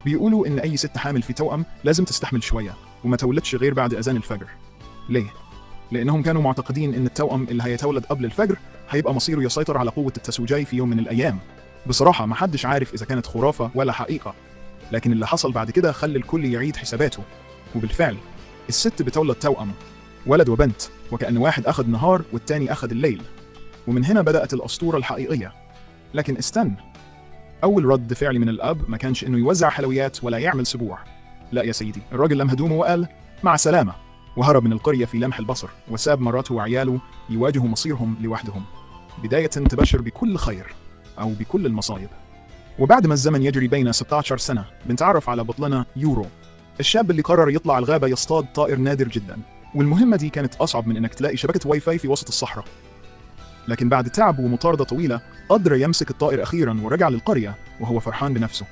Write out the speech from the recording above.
بيقولوا إن أي ست حامل في توأم لازم تستحمل شوية وما تولدش غير بعد أذان الفجر. ليه؟ لأنهم كانوا معتقدين إن التوأم اللي هيتولد قبل الفجر هيبقى مصيره يسيطر على قوة التسويجي في يوم من الأيام. بصراحة محدش عارف إذا كانت خرافة ولا حقيقة، لكن اللي حصل بعد كده خلى الكل يعيد حساباته. وبالفعل الست بتولد توأم، ولد وبنت، وكأن واحد أخذ نهار والتاني أخذ الليل. ومن هنا بدأت الأسطورة الحقيقية. لكن استنى، أول رد فعل من الأب ما كانش إنه يوزع حلويات ولا يعمل سبوع. لا يا سيدي، الراجل لم هدومه وقال مع سلامة، وهرب من القرية في لمح البصر، وساب مراته وعياله يواجهوا مصيرهم لوحدهم. بداية تبشر بكل خير أو بكل المصايب. وبعد ما الزمن يجري بين 16 سنة بنتعرف على بطلنا يورو، الشاب اللي قرر يطلع الغابة يصطاد طائر نادر جدا. والمهمة دي كانت أصعب من إنك تلاقي شبكة واي فاي في وسط الصحراء. لكن بعد تعب ومطاردة طويلة قدر يمسك الطائر أخيرا ورجع للقرية وهو فرحان بنفسه.